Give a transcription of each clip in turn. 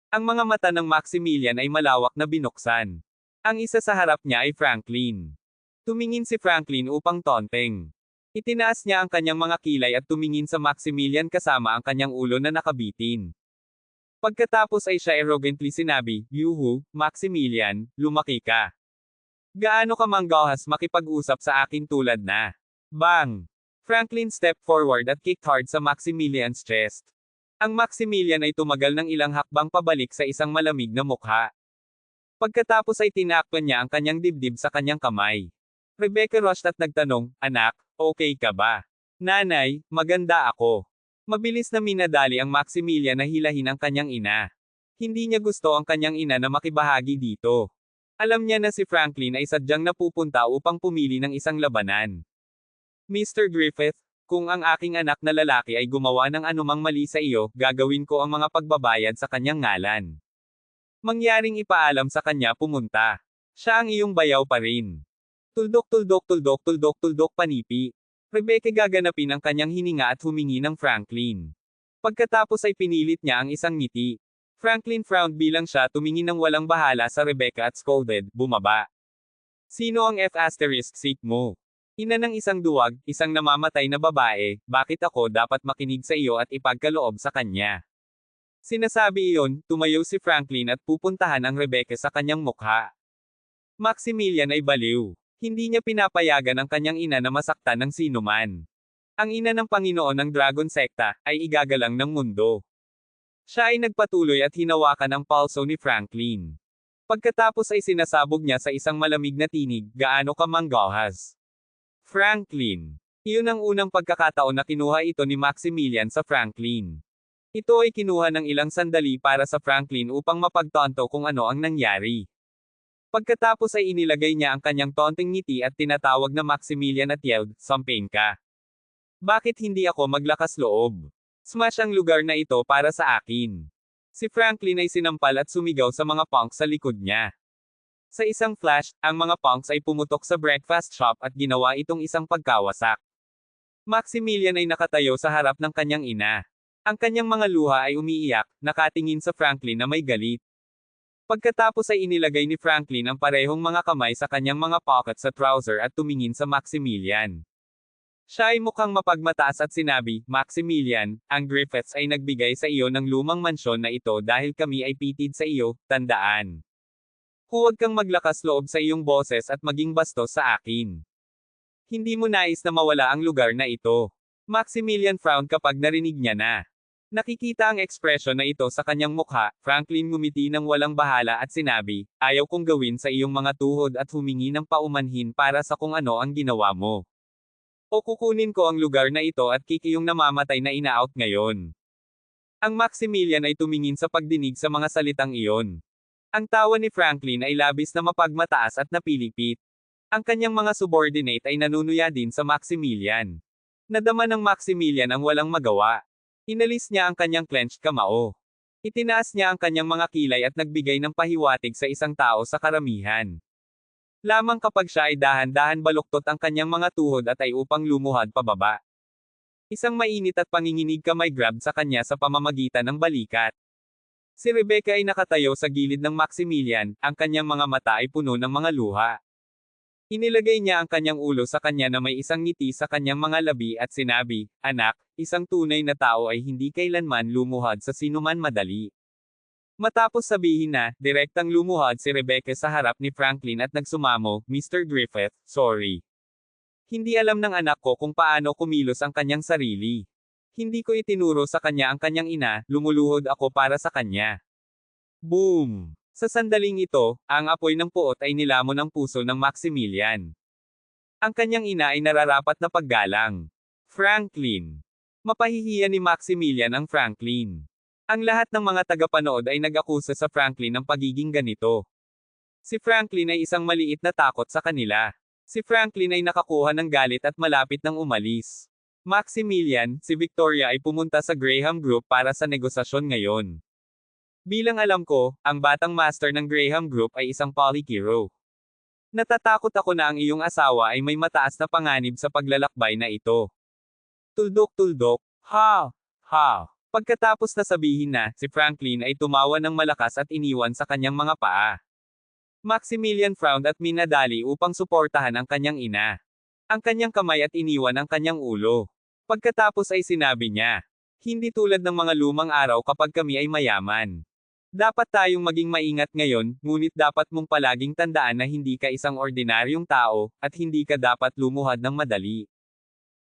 Ang mga mata ng Maximilian ay malawak na binuksan. Ang isa sa harap niya ay Franklin. Tumingin si Franklin upang tonteng. Itinaas niya ang kanyang mga kilay at tumingin sa Maximilian kasama ang kanyang ulo na nakabitin. Pagkatapos ay siya arrogantly sinabi, "Yuhu, Maximilian, lumaki ka. Gaano ka manggahas makipag-usap sa akin tulad na?" Bang! Franklin stepped forward at kicked hard sa Maximilian's chest. Ang Maximilian ay tumagal ng ilang hakbang pabalik sa isang malamig na mukha. Pagkatapos ay tinakpan niya ang kanyang dibdib sa kanyang kamay. Rebecca rushed at nagtanong, "Anak, okay ka ba?" "Nanay, maganda ako." Mabilis na minadali ang Maximilian na hilahin ang kanyang ina. Hindi niya gusto ang kanyang ina na makibahagi dito. Alam niya na si Franklin ay sadyang napupunta upang pumili ng isang labanan. "Mr. Griffith, kung ang aking anak na lalaki ay gumawa ng anumang mali sa iyo, gagawin ko ang mga pagbabayad sa kanyang ngalan. Mangyaring ipaalam sa kanya pumunta. Siya ang iyong bayaw pa rin." Tuldok tuldok tuldok tuldok tuldok panipi. Rebecca gaganapin ang kanyang hininga at humingi ng Franklin. Pagkatapos ay pinilit niya ang isang ngiti. Franklin frowned bilang siya tumingin ng walang bahala sa Rebecca at scolded, "Bumaba. Sino ang F*** mo? Ina ng isang duwag, isang namamatay na babae, bakit ako dapat makinig sa iyo at ipagkaloob sa kanya?" Sinasabi iyon, tumayo si Franklin at pupuntahan ang Rebecca sa kanyang mukha. Maximilian ay baliw. Hindi niya pinapayagan ang kanyang ina na masaktan ng sinuman. Ang ina ng Panginoon ng Dragon Sekta, ay igagalang ng mundo. Siya ay nagpatuloy at hinawakan ang palso ni Franklin. Pagkatapos ay sinasabog niya sa isang malamig na tinig, "Gaano ka manggahas, Franklin?" Iyon ang unang pagkakataon na kinuha ito ni Maximilian sa Franklin. Ito ay kinuha ng ilang sandali para sa Franklin upang mapagtanto kung ano ang nangyari. Pagkatapos ay inilagay niya ang kanyang tonting ngiti at tinatawag na Maximilian at yelled, "Sampain ka. Bakit hindi ako maglakas loob? Smash ang lugar na ito para sa akin." Si Franklin ay sinampal at sumigaw sa mga punks sa likod niya. Sa isang flash, ang mga punks ay pumutok sa breakfast shop at ginawa itong isang pagkawasak. Maximilian ay nakatayo sa harap ng kanyang ina. Ang kanyang mga luha ay umiiyak, nakatingin sa Franklin na may galit. Pagkatapos ay inilagay ni Franklin ang parehong mga kamay sa kanyang mga pocket sa trouser at tumingin sa Maximilian. Siya ay mukhang mapagmataas at sinabi, "Maximilian, ang Griffiths ay nagbigay sa iyo ng lumang mansyon na ito dahil kami ay pitid sa iyo, tandaan. Huwag kang maglakas loob sa iyong boses at maging bastos sa akin. Hindi mo nais na mawala ang lugar na ito." Maximilian frowned kapag narinig niya na. Nakikita ang ekspresyon na ito sa kanyang mukha. Franklin ngumiti ng walang bahala at sinabi, "Ayaw kong gawin sa iyong mga tuhod at humingi ng paumanhin para sa kung ano ang ginawa mo. O kukunin ko ang lugar na ito at kikiyong namamatay na ina-out ngayon." Ang Maximilian ay tumingin sa pagdinig sa mga salitang iyon. Ang tawa ni Franklin ay labis na mapagmataas at napilipit. Ang kanyang mga subordinate ay nanunuya din sa Maximilian. Nadama ng Maximilian ang walang magawa. Inalis niya ang kanyang clenched kamao. Itinaas niya ang kanyang mga kilay at nagbigay ng pahiwatig sa isang tao sa karamihan. Lamang kapag siya ay dahan-dahan baluktot ang kanyang mga tuhod at ay upang lumuhad pababa. Isang mainit at panginginig kamay grabbed sa kanya sa pamamagitan ng balikat. Si Rebecca ay nakatayo sa gilid ng Maximilian, ang kanyang mga mata ay puno ng mga luha. Inilagay niya ang kanyang ulo sa kanya na may isang ngiti sa kanyang mga labi at sinabi, "Anak, isang tunay na tao ay hindi kailanman lumuhad sa sinuman madali." Matapos sabihin na, direktang lumuhad si Rebecca sa harap ni Franklin at nagsumamo, "Mr. Griffith, sorry. Hindi alam ng anak ko kung paano kumilos ang kanyang sarili. Hindi ko itinuro sa kanya ang kanyang ina, lumuluhod ako para sa kanya." Boom! Sa sandaling ito, ang apoy ng puot ay nilamon ang puso ng Maximilian. Ang kanyang ina ay nararapat na paggalang. Franklin. Mapahihiya ni Maximilian ang Franklin. Ang lahat ng mga tagapanood ay nag-akusa sa Franklin ng pagiging ganito. Si Franklin ay isang maliit na takot sa kanila. Si Franklin ay nakakuha ng galit at malapit nang umalis. Maximilian, si Victoria ay pumunta sa Graham Group para sa negosasyon ngayon. Bilang alam ko, ang batang master ng Graham Group ay isang polyhero. Natatakot ako na ang iyong asawa ay may mataas na panganib sa paglalakbay na ito. Tuldok-tuldok, ha, ha. Pagkatapos na sabihin na, si Franklin ay tumawa ng malakas at iniwan sa kanyang mga paa. Maximilian frowned at minadali upang suportahan ang kanyang ina. Ang kanyang kamay at iniwan ang kanyang ulo. Pagkatapos ay sinabi niya, hindi tulad ng mga lumang araw kapag kami ay mayaman. Dapat tayong maging maingat ngayon, ngunit dapat mong palaging tandaan na hindi ka isang ordinaryong tao, at hindi ka dapat lumuhad ng madali.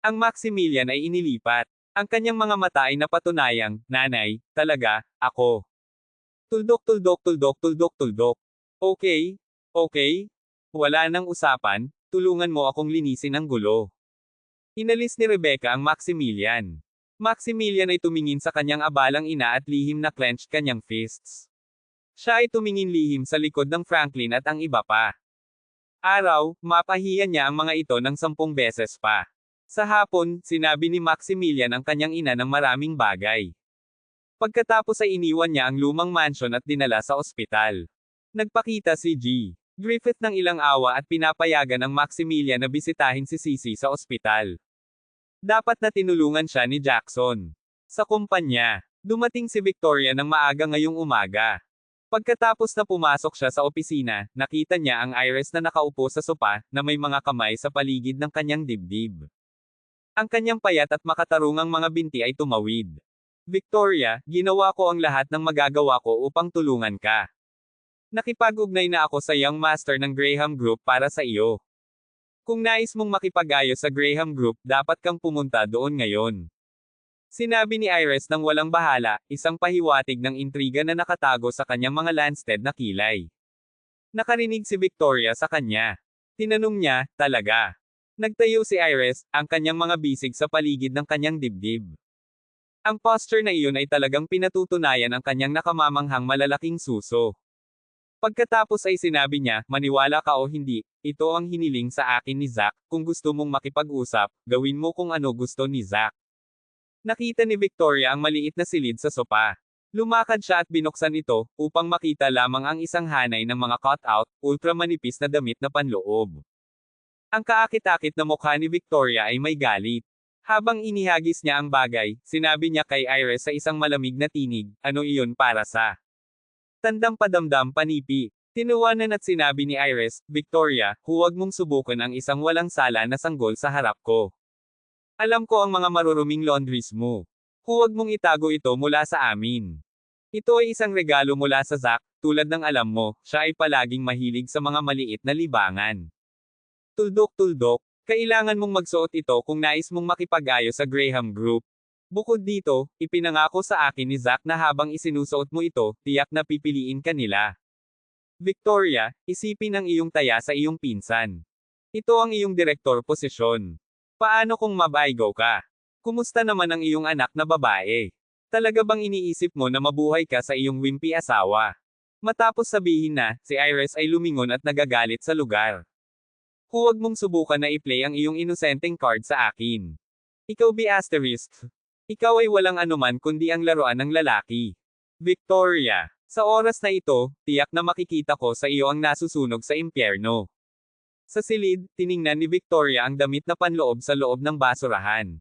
Ang Maximilian ay inilipat. Ang kanyang mga mata ay napatunayang, nanay, talaga, ako. Tuldok tuldok tuldok tuldok tuldok. Okay, okay. Wala nang usapan, tulungan mo akong linisin ang gulo. Inalis ni Rebecca ang Maximilian. Maximilian ay tumingin sa kanyang abalang ina at lihim na clenched kanyang fists. Siya ay tumingin lihim sa likod ng Franklin at ang iba pa. Araw, mapahiyan niya ang mga ito ng 10 beses pa. Sa hapon, sinabi ni Maximilian ang kanyang ina ng maraming bagay. Pagkatapos ay iniwan niya ang lumang mansion at dinala sa ospital. Nagpakita si G. Griffith ng ilang awa at pinapayagan ang Maximilian na bisitahin si Sisi sa ospital. Dapat na tinulungan siya ni Jackson. Sa kumpanya, dumating si Victoria ng maaga ngayong umaga. Pagkatapos na pumasok siya sa opisina, nakita niya ang Iris na nakaupo sa sopa, na may mga kamay sa paligid ng kanyang dibdib. Ang kanyang payat at makatarungang mga binti ay tumawid. Victoria, ginawa ko ang lahat ng magagawa ko upang tulungan ka. Nakipag-ugnay na ako sa Young Master ng Graham Group para sa iyo. Kung nais mong makipag-ayos sa Graham Group, dapat kang pumunta doon ngayon. Sinabi ni Iris nang walang bahala, isang pahiwatig ng intriga na nakatago sa kanyang mga Lansted na kilay. Nakarinig si Victoria sa kanya. Tinanong niya, talaga. Nagtayo si Iris, ang kanyang mga bisig sa paligid ng kanyang dibdib. Ang posture na iyon ay talagang pinatutunayan ang kanyang nakamamanghang malalaking suso. Pagkatapos ay sinabi niya, maniwala ka o hindi, ito ang hiniling sa akin ni Zack, kung gusto mong makipag-usap, gawin mo kung ano gusto ni Zack. Nakita ni Victoria ang maliit na silid sa sopa. Lumakad siya at binuksan ito, upang makita lamang ang isang hanay ng mga cut-out, ultramanipis na damit na panloob. Ang kaakit-akit na mukha ni Victoria ay may galit. Habang inihagis niya ang bagay, sinabi niya kay Iris sa isang malamig na tinig, ano iyon para sa tandang padamdam panipi. Tinuwanan at sinabi ni Iris, Victoria, huwag mong subukan ang isang walang sala na sanggol sa harap ko. Alam ko ang mga maruruming laundries mo. Huwag mong itago ito mula sa amin. Ito ay isang regalo mula sa Zack, tulad ng alam mo, siya ay palaging mahilig sa mga maliit na libangan. Tuldok-tuldok, kailangan mong magsuot ito kung nais mong makipag-ayos sa Graham Group. Bukod dito, ipinangako sa akin ni Zack na habang isinusuot mo ito, tiyak na pipiliin ka nila. Victoria, isipin ang iyong taya sa iyong pinsan. Ito ang iyong direktor posisyon. Paano kung mabaigaw ka? Kumusta naman ang iyong anak na babae? Talaga bang iniisip mo na mabuhay ka sa iyong wimpy asawa? Matapos sabihin na, si Iris ay lumingon at nagagalit sa lugar. Huwag mong subukan na i-play ang iyong inosenteng card sa akin. Ikaw B***. Ikaw ay walang anuman kundi ang laruan ng lalaki. Victoria, sa oras na ito, tiyak na makikita ko sa iyo ang nasusunog sa impyerno. Sa silid, tiningnan ni Victoria ang damit na panloob sa loob ng basurahan.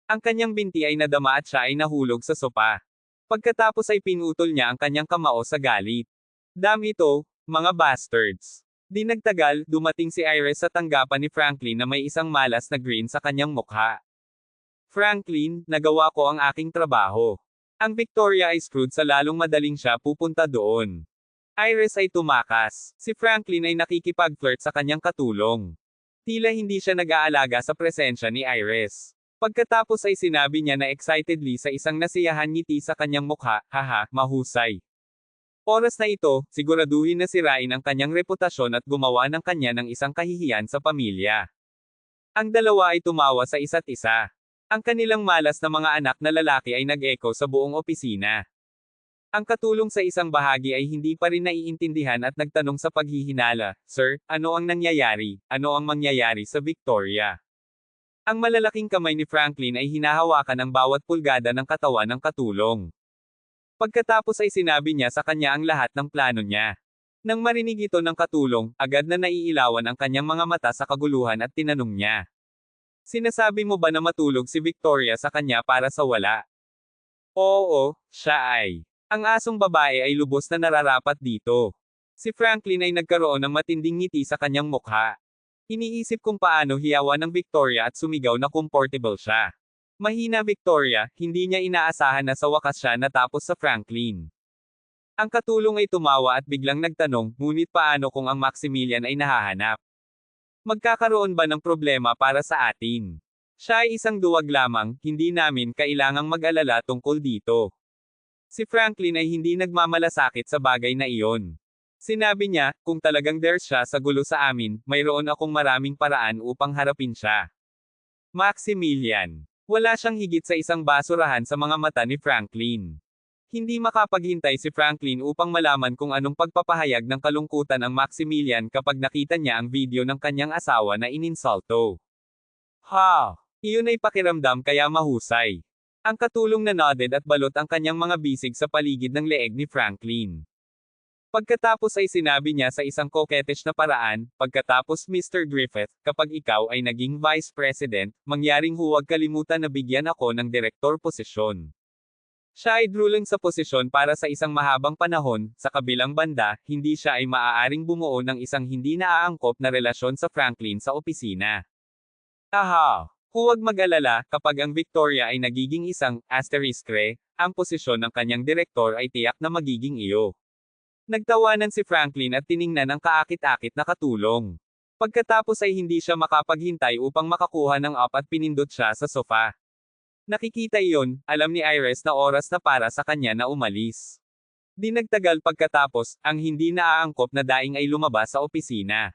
Ang kanyang binti ay nadama at siya ay nahulog sa sopa. Pagkatapos ay pinutol niya ang kanyang kamao sa galit. Dam ito, mga bastards. Di nagtagal, dumating si Iris sa tanggapan ni Franklin na may isang malas na grin sa kanyang mukha. Franklin, nagawa ko ang aking trabaho. Ang Victoria ay screwed sa lalong madaling siya pupunta doon. Iris ay tumakas. Si Franklin ay nakikipag-flirt sa kanyang katulong. Tila hindi siya nag-aalaga sa presensya ni Iris. Pagkatapos ay sinabi niya na excitedly sa isang nasiyahan ngiti sa kanyang mukha, haha, mahusay. Oras na ito, siguraduhin na sirain ang kanyang reputasyon at gumawa ng kanya ng isang kahihiyan sa pamilya. Ang dalawa ay tumawa sa isa't isa. Ang kanilang malas na mga anak na lalaki ay nag-echo sa buong opisina. Ang katulong sa isang bahagi ay hindi pa rin naiintindihan at nagtanong sa paghihinala, Sir, ano ang nangyayari? Ano ang mangyayari sa Victoria? Ang malalaking kamay ni Franklin ay hinahawakan ang bawat pulgada ng katawan ng katulong. Pagkatapos ay sinabi niya sa kanya ang lahat ng plano niya. Nang marinig ito ng katulong, agad na naiilawan ang kanyang mga mata sa kaguluhan at tinanong niya. Sinasabi mo ba na matulog si Victoria sa kanya para sa wala? Oo, siya ay. Ang asong babae ay lubos na nararapat dito. Si Franklin ay nagkaroon ng matinding ngiti sa kanyang mukha. Iniisip kung paano hiyawan ng Victoria at sumigaw na comfortable siya. Mahina Victoria, hindi niya inaasahan na sa wakas siya natapos sa Franklin. Ang katulong ay tumawa at biglang nagtanong, ngunit paano kung ang Maximilian ay nahahanap? Magkakaroon ba ng problema para sa atin? Siya ay isang duwag lamang, hindi namin kailangang mag-alala tungkol dito. Si Franklin ay hindi nagmamalasakit sa bagay na iyon. Sinabi niya, kung talagang there's siya sa gulo sa amin, mayroon akong maraming paraan upang harapin siya. Maximilian. Wala siyang higit sa isang basurahan sa mga mata ni Franklin. Hindi makapaghintay si Franklin upang malaman kung anong pagpapahayag ng kalungkutan ang Maximilian kapag nakita niya ang video ng kanyang asawa na ininsulto. Ha! Iyon ay pakiramdam kaya mahusay. Ang katulong na nodded at balot ang kanyang mga bisig sa paligid ng leeg ni Franklin. Pagkatapos ay sinabi niya sa isang coquettish na paraan, pagkatapos Mr. Griffith, kapag ikaw ay naging Vice President, mangyaring huwag kalimutan na bigyan ako ng direktor posisyon. Siya ay drooling sa posisyon para sa isang mahabang panahon, sa kabilang banda, hindi siya ay maaaring bumuo ng isang hindi naaangkop na relasyon sa Franklin sa opisina. Aha! Huwag mag-alala, kapag ang Victoria ay nagiging isang asteriskre, ang posisyon ng kanyang direktor ay tiyak na magiging iyo. Nagtawanan si Franklin at tiningnan ang kaakit-akit na katulong. Pagkatapos ay hindi siya makapaghintay upang makakuha ng up at pinindot siya sa sofa. Nakikita iyon, alam ni Iris na oras na para sa kanya na umalis. Di nagtagal pagkatapos, ang hindi naaangkop na daing ay lumabas sa opisina.